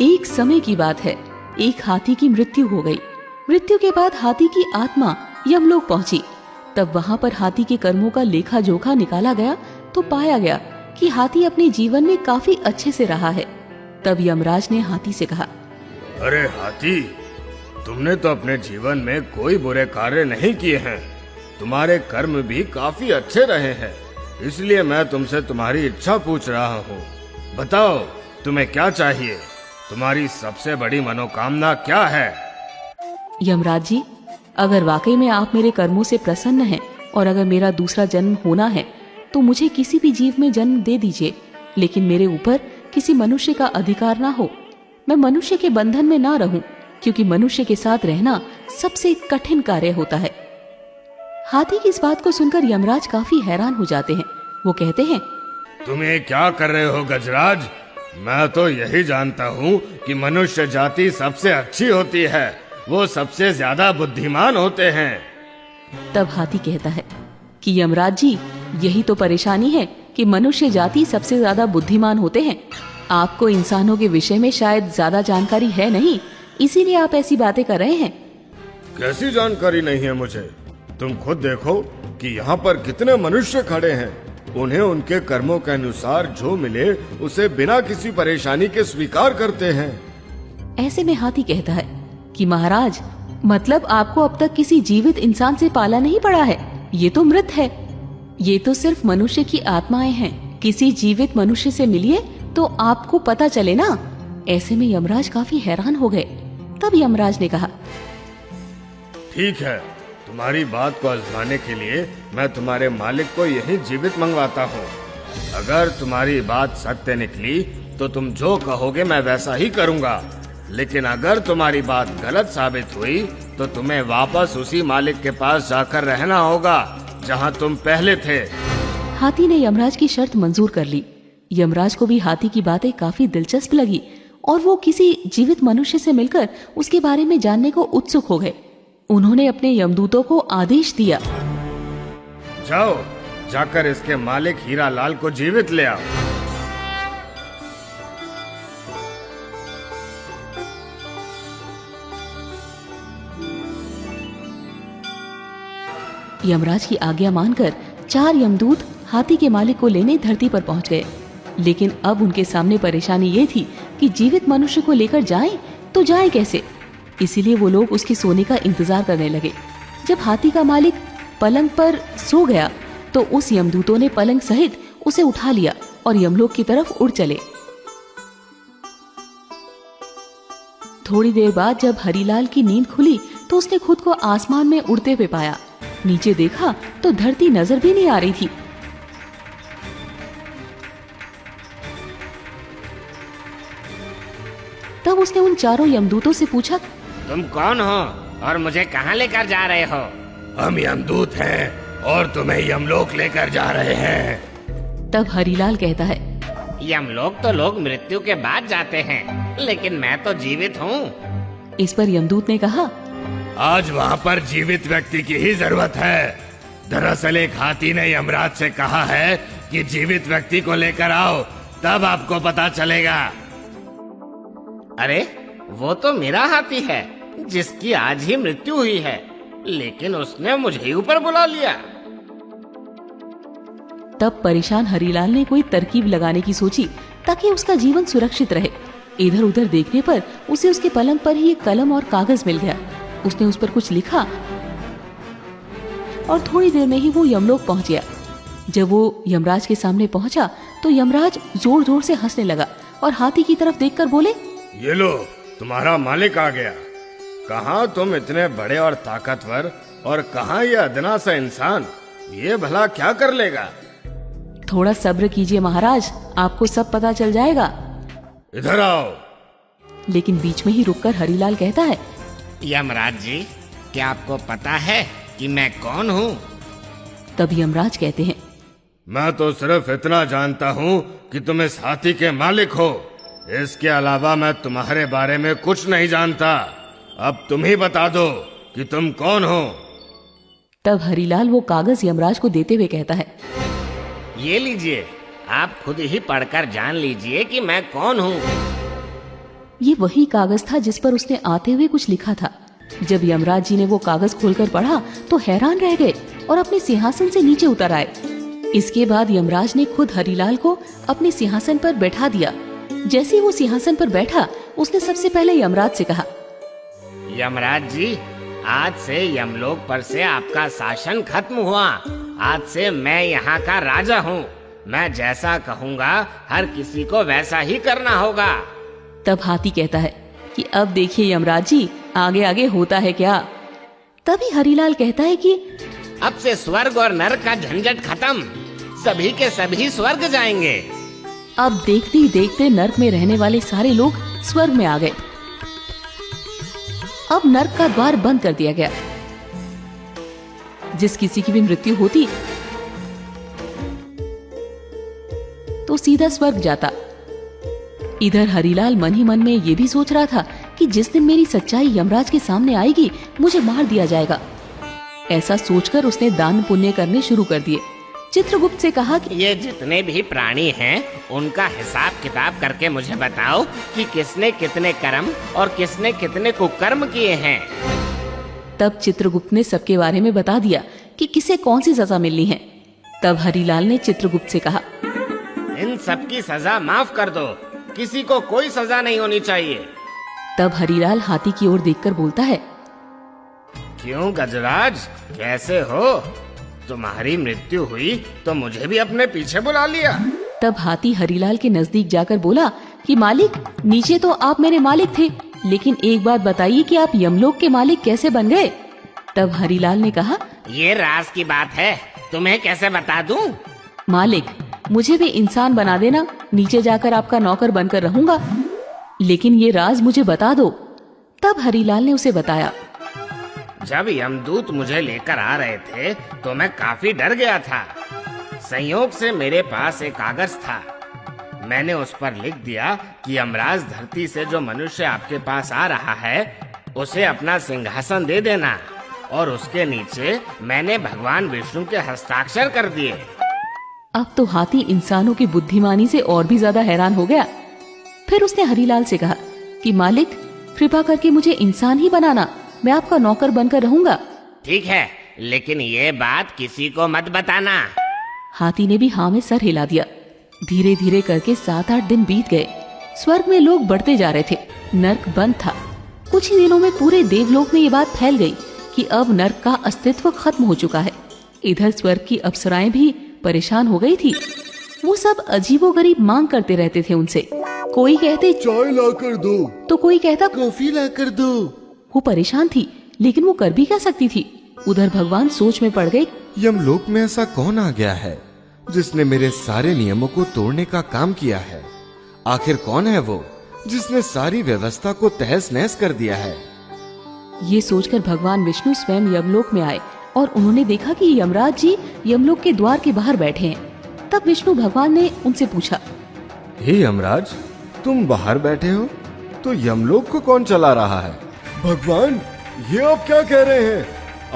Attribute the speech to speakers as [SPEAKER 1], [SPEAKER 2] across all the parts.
[SPEAKER 1] एक समय की बात है, एक हाथी की मृत्यु हो गई। मृत्यु के बाद हाथी की आत्मा यमलोक पहुंची। तब वहां पर हाथी के कर्मों का लेखा जोखा निकाला गया तो पाया गया कि हाथी अपने जीवन में काफी अच्छे से रहा है। तब यमराज ने हाथी से कहा,
[SPEAKER 2] अरे हाथी, तुमने तो अपने जीवन में कोई बुरे कार्य नहीं किए हैं। तुम्हारे कर्म भी काफी अच्छे रहे हैं, इसलिए मैं तुमसे तुम्हारी इच्छा पूछ रहा हूँ। बताओ, तुम्हें क्या चाहिए? तुम्हारी सबसे बड़ी मनोकामना क्या है?
[SPEAKER 1] यमराज जी, अगर वाकई में आप मेरे कर्मों से प्रसन्न हैं और अगर मेरा दूसरा जन्म होना है तो मुझे किसी भी जीव में जन्म दे दीजिए, लेकिन मेरे ऊपर किसी मनुष्य का अधिकार ना हो। मैं मनुष्य के बंधन में ना रहूं, क्योंकि मनुष्य के साथ रहना सबसे कठिन कार्य होता है। हाथी की इस बात को सुनकर यमराज काफी हैरान हो जाते हैं। वो कहते हैं,
[SPEAKER 2] तुम ये क्या कर रहे हो गजराज? मैं तो यही जानता हूँ कि मनुष्य जाति सबसे अच्छी होती है, वो सबसे ज्यादा बुद्धिमान होते हैं।
[SPEAKER 1] तब हाथी कहता है कि यमराज जी, यही तो परेशानी है कि मनुष्य जाति सबसे ज्यादा बुद्धिमान होते हैं। आपको इंसानों के विषय में शायद ज्यादा जानकारी है नहीं, इसीलिए आप ऐसी बातें कर रहे हैं।
[SPEAKER 2] कैसी जानकारी नहीं है मुझे? तुम खुद देखो कि यहाँ पर कितने मनुष्य खड़े हैं। उन्हें उनके कर्मों के अनुसार जो मिले उसे बिना किसी परेशानी के स्वीकार करते हैं।
[SPEAKER 1] ऐसे में हाथी कहता है कि महाराज, मतलब आपको अब तक किसी जीवित इंसान से पाला नहीं पड़ा है, ये तो मृत है। ये तो सिर्फ मनुष्य की आत्माएं हैं। किसी जीवित मनुष्य से मिलिए तो आपको पता चले ना। ऐसे में यमराज काफी हैरान हो गए। तब यमराज ने कहा,
[SPEAKER 2] ठीक है, तुम्हारी बात को आजमाने के लिए मैं तुम्हारे मालिक को यहीं जीवित मंगवाता हूँ। अगर तुम्हारी बात सत्य निकली तो तुम जो कहोगे मैं वैसा ही करूँगा, लेकिन अगर तुम्हारी बात गलत साबित हुई तो तुम्हें वापस उसी मालिक के पास जाकर रहना होगा जहाँ तुम पहले थे।
[SPEAKER 1] हाथी ने यमराज की शर्त मंजूर कर ली। यमराज को भी हाथी की बातें काफी दिलचस्प लगी और वो किसी जीवित मनुष्य से मिलकर उसके बारे में जानने को उत्सुक हो गए। उन्होंने अपने यमदूतों को आदेश दिया,
[SPEAKER 2] जाओ, जाकर इसके मालिक हीरा लाल को जीवित ले आओ।
[SPEAKER 1] यमराज की आज्ञा मानकर 4 यमदूत हाथी के मालिक को लेने धरती पर पहुंच गए। लेकिन अब उनके सामने परेशानी ये थी कि जीवित मनुष्य को लेकर जाएं तो जाएं कैसे। इसीलिए वो लोग उसके सोने का इंतजार करने लगे। जब हाथी का मालिक पलंग पर सो गया तो उस यमदूतों ने पलंग सहित उसे उठा लिया और यमलोक की तरफ उड़ चले। थोड़ी देर बाद जब हरीलाल की नींद खुली तो उसने खुद को आसमान में उड़ते हुए पाया। नीचे देखा तो धरती नजर भी नहीं आ रही थी। तब उसने उन 4 यमदूतों से पूछा,
[SPEAKER 3] तुम कौन हो और मुझे कहाँ लेकर जा रहे हो?
[SPEAKER 2] हम यमदूत हैं और तुम्हें यमलोक लेकर जा रहे हैं।
[SPEAKER 1] तब हरीलाल कहता है,
[SPEAKER 3] यमलोक तो लोग मृत्यु के बाद जाते हैं, लेकिन मैं तो जीवित हूँ।
[SPEAKER 1] इस पर यमदूत ने कहा,
[SPEAKER 2] आज वहाँ पर जीवित व्यक्ति की ही जरूरत है। दरअसल एक हाथी ने यमराज से कहा है कि जीवित व्यक्ति को लेकर आओ, तब आपको पता चलेगा।
[SPEAKER 3] अरे, वो तो मेरा हाथी है जिसकी आज ही मृत्यु हुई है, लेकिन उसने मुझे ही ऊपर बुला लिया।
[SPEAKER 1] तब परेशान हरीलाल ने कोई तरकीब लगाने की सोची ताकि उसका जीवन सुरक्षित रहे। इधर उधर देखने पर उसे उसके पलंग पर ही एक कलम और कागज मिल गया। उसने उस पर कुछ लिखा और थोड़ी देर में ही वो यमलोक पहुंच गया। जब वो यमराज के सामने पहुंचा तो यमराज जोर जोर से हंसने लगा और हाथी की तरफ देखकर बोले,
[SPEAKER 2] ये लो, तुम्हारा मालिक आ गया। कहाँ तुम इतने बड़े और ताकतवर और कहाँ ये अदना सा इंसान, ये भला क्या कर लेगा?
[SPEAKER 1] थोड़ा सब्र कीजिए महाराज, आपको सब पता चल जाएगा।
[SPEAKER 2] इधर आओ।
[SPEAKER 1] लेकिन बीच में ही रुककर हरीलाल कहता है,
[SPEAKER 3] यमराज जी, क्या आपको पता है कि मैं कौन हूँ?
[SPEAKER 1] तब यमराज कहते हैं,
[SPEAKER 2] मैं तो सिर्फ इतना जानता हूँ कि तुम इस हाथी के मालिक हो। इसके अलावा मैं तुम्हारे बारे में कुछ नहीं जानता। अब तुम ही बता दो कि तुम कौन हो।
[SPEAKER 1] तब हरीलाल वो कागज यमराज को देते हुए कहता है,
[SPEAKER 3] ये लीजिए, आप खुद ही पढ़कर जान लीजिए कि मैं कौन हूँ।
[SPEAKER 1] ये वही कागज था जिस पर उसने आते हुए कुछ लिखा था। जब यमराज जी ने वो कागज खोलकर पढ़ा तो हैरान रह गए और अपने सिंहासन से नीचे उतर आए। इसके बाद यमराज ने खुद हरिलाल को अपने सिंहासन पर बैठा दिया। जैसे ही वो सिंहासन पर बैठा, उसने सबसे पहले यमराज से कहा,
[SPEAKER 3] यमराज जी, आज से यमलोक पर से आपका शासन खत्म हुआ। आज से मैं यहाँ का राजा हूँ। मैं जैसा कहूँगा हर किसी को वैसा ही करना होगा।
[SPEAKER 1] तब हाथी कहता है कि अब देखिए यमराज जी, आगे आगे होता है क्या। तभी हरिलाल कहता है कि
[SPEAKER 3] अब से स्वर्ग और नरक का झंझट खत्म, सभी के सभी स्वर्ग जाएंगे।
[SPEAKER 1] अब देखते ही देखते नर्क में रहने वाले सारे लोग स्वर्ग में आ गए। अब नर्क का द्वार बंद कर दिया गया। जिस किसी की भी मृत्यु होती तो सीधा स्वर्ग जाता। इधर हरिलाल मन ही मन में ये भी सोच रहा था कि जिस दिन मेरी सच्चाई यमराज के सामने आएगी, मुझे मार दिया जाएगा। ऐसा सोचकर उसने दान पुण्य करने शुरू कर दिए। चित्रगुप्त से कहा कि
[SPEAKER 3] ये जितने भी प्राणी हैं, उनका हिसाब किताब करके मुझे बताओ कि किसने कितने कर्म और किसने कितने कुकर्म किए हैं।
[SPEAKER 1] तब चित्रगुप्त ने सबके बारे में बता दिया कि किसे कौन सी सजा मिलनी है। तब हरिलाल ने चित्रगुप्त से कहा,
[SPEAKER 3] इन सब की सजा माफ कर दो, किसी को कोई सजा नहीं होनी चाहिए।
[SPEAKER 1] तब हरिलाल हाथी की ओर देखकर बोलता है,
[SPEAKER 3] क्यों गजराज, कैसे हो? तुम्हारी मृत्यु हुई तो मुझे भी अपने पीछे बुला लिया।
[SPEAKER 1] तब हाथी हरिलाल के नजदीक जाकर बोला कि मालिक, नीचे तो आप मेरे मालिक थे, लेकिन एक बात बताइए कि आप यमलोक के मालिक कैसे बन गए? तब हरिलाल ने कहा,
[SPEAKER 3] ये राज की बात है, तुम्हें कैसे बता दूं?
[SPEAKER 1] मालिक, मुझे भी इंसान बना देना, नीचे जाकर आपका नौकर बनकर रहूंगा, लेकिन ये राज मुझे बता दो। तब हरिलाल ने उसे बताया।
[SPEAKER 3] जब यमदूत मुझे लेकर आ रहे थे तो मैं काफी डर गया था। संयोग से मेरे पास एक कागज था। मैंने उस पर लिख दिया कि यमराज धरती से जो मनुष्य आपके पास आ रहा है, उसे अपना सिंहासन दे देना, और उसके नीचे मैंने भगवान विष्णु के हस्ताक्षर कर दिए।
[SPEAKER 1] अब तो हाथी इंसानों की बुद्धिमानी से और भी ज्यादा हैरान हो गया। फिर उसने हरिलाल से कहा कि मालिक, कृपा करके मुझे इंसान ही बनाना, मैं आपका नौकर बनकर रहूंगा।
[SPEAKER 3] ठीक है, लेकिन ये बात किसी को मत बताना।
[SPEAKER 1] हाथी ने भी हाँ में सर हिला दिया। धीरे धीरे करके 7-8 दिन बीत गए। स्वर्ग में लोग बढ़ते जा रहे थे, नर्क बंद था। कुछ ही दिनों में पूरे देवलोक में ये बात फैल गई कि अब नर्क का अस्तित्व खत्म हो चुका है। इधर स्वर्ग की अप्सराएं भी परेशान हो गई थी। वो सब अजीबोगरीब मांग करते रहते थे उनसे। कोई कहते
[SPEAKER 2] चाय ला कर दो,
[SPEAKER 1] तो कोई कहता
[SPEAKER 2] कॉफी ला कर दो।
[SPEAKER 1] वो परेशान थी, लेकिन वो कर भी क्या सकती थी। उधर भगवान सोच में पड़ गए।
[SPEAKER 4] यमलोक में ऐसा कौन आ गया है जिसने मेरे सारे नियमों को तोड़ने का काम किया है? आखिर कौन है वो जिसने सारी व्यवस्था को तहस नहस कर दिया है?
[SPEAKER 1] ये सोचकर भगवान विष्णु स्वयं यमलोक में आए और उन्होंने देखा कि यमराज जी यमलोक के द्वार के बाहर बैठे हैं। तब विष्णु भगवान ने उनसे पूछा,
[SPEAKER 4] हे यमराज, तुम बाहर बैठे हो तो यमलोक को कौन चला रहा है?
[SPEAKER 2] भगवान, ये आप क्या कह रहे हैं?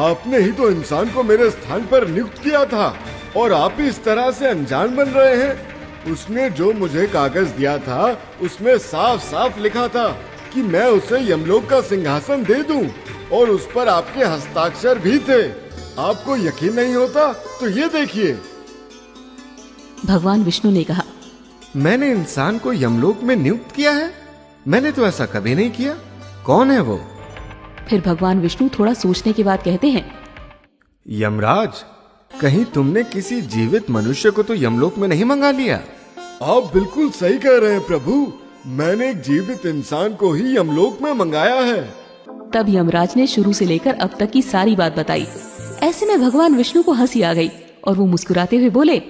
[SPEAKER 2] आपने ही तो इंसान को मेरे स्थान पर नियुक्त किया था और आप ही इस तरह से अनजान बन रहे हैं। उसने जो मुझे कागज दिया था उसमें साफ साफ लिखा था कि मैं उसे यमलोक का सिंहासन दे दूं, और उस पर आपके हस्ताक्षर भी थे। आपको यकीन नहीं होता तो ये देखिए।
[SPEAKER 1] भगवान विष्णु ने कहा,
[SPEAKER 4] मैंने इंसान को यमलोक में नियुक्त किया है? मैंने तो ऐसा कभी नहीं किया। कौन है वो?
[SPEAKER 1] फिर भगवान विष्णु थोड़ा सोचने के बाद कहते हैं,
[SPEAKER 4] यमराज, कहीं तुमने किसी जीवित मनुष्य को तो यमलोक में नहीं मंगा लिया?
[SPEAKER 2] आप बिल्कुल सही कह रहे हैं प्रभु, मैंने एक जीवित इंसान को ही यमलोक में मंगाया है।
[SPEAKER 1] तब यमराज ने शुरू से लेकर अब तक की सारी बात बताई। ऐसे में भगवान विष्णु को हंसी आ गई और वो मुस्कुराते हुए बोले,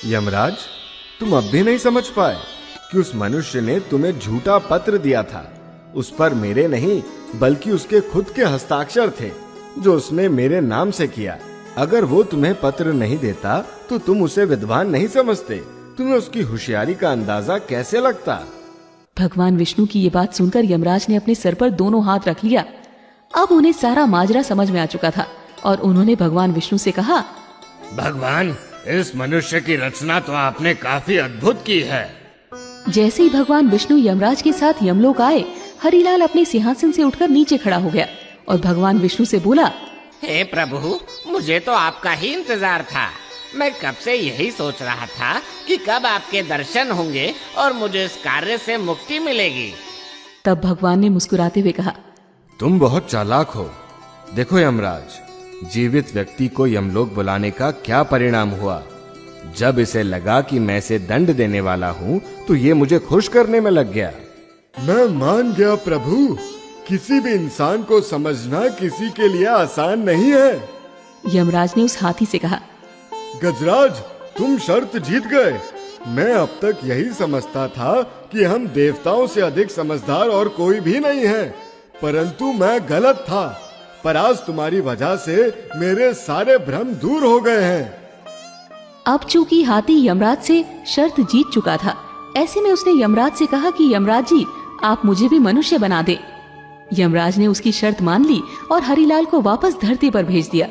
[SPEAKER 4] यमराज, तुम अब भी नहीं समझ पाए कि उस मनुष्य ने तुम्हें झूठा पत्र दिया था। उस पर मेरे नहीं बल्कि उसके खुद के हस्ताक्षर थे जो उसने मेरे नाम से किया। अगर वो तुम्हें पत्र नहीं देता तो तुम उसे विद्वान नहीं समझते। तुम्हें उसकी होशियारी का अंदाजा कैसे लगता?
[SPEAKER 1] भगवान विष्णु की ये बात सुनकर यमराज ने अपने सर पर दोनों हाथ रख लिया। अब उन्हें सारा माजरा समझ में आ चुका था और उन्होंने भगवान विष्णु से कहा,
[SPEAKER 3] भगवान, इस मनुष्य की रचना तो आपने काफी अद्भुत की है।
[SPEAKER 1] जैसे ही भगवान विष्णु यमराज के साथ यमलोक आए, हरिलाल अपने सिंहासन से उठकर नीचे खड़ा हो गया और भगवान विष्णु से बोला,
[SPEAKER 3] हे प्रभु, मुझे तो आपका ही इंतजार था। मैं कब से यही सोच रहा था कि कब आपके दर्शन होंगे और मुझे इस कार्य से मुक्ति मिलेगी।
[SPEAKER 1] तब भगवान ने मुस्कुराते हुए कहा,
[SPEAKER 4] तुम बहुत चालाक हो। देखो यमराज, जीवित व्यक्ति को यमलोक बुलाने का क्या परिणाम हुआ। जब इसे लगा कि मैं इसे दंड देने वाला हूँ तो ये मुझे खुश करने में लग गया। मैं मान गया प्रभु, किसी भी इंसान को समझना किसी के लिए आसान नहीं है।
[SPEAKER 1] यमराज ने उस हाथी से कहा,
[SPEAKER 4] गजराज, तुम शर्त जीत गए। मैं अब तक यही समझता था कि हम देवताओं से अधिक समझदार और कोई भी नहीं है, परंतु मैं गलत था। पर आज तुम्हारी वजह से मेरे सारे भ्रम दूर हो गए हैं।
[SPEAKER 1] अब चूंकि हाथी यमराज से शर्त जीत चुका था, ऐसे में उसने यमराज से कहा कि यमराज जी, आप मुझे भी मनुष्य बना दे। यमराज ने उसकी शर्त मान ली और हरिलाल को वापस धरती पर भेज दिया।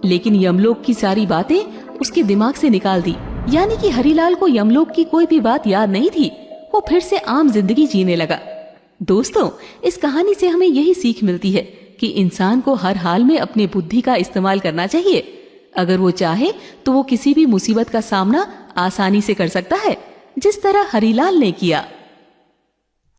[SPEAKER 1] लेकिन यमलोक की सारी बातें उसके दिमाग से निकाल दी, यानी कि हरिलाल को यमलोक की कोई भी बात याद नहीं थी। वो फिर से आम जिंदगी जीने लगा। दोस्तों, इस कहानी से हमें यही सीख मिलती है कि इंसान को हर हाल में अपनी बुद्धि का इस्तेमाल करना चाहिए। अगर वो चाहे तो वो किसी भी मुसीबत का सामना आसानी से कर सकता है, जिस तरह हरिलाल ने किया।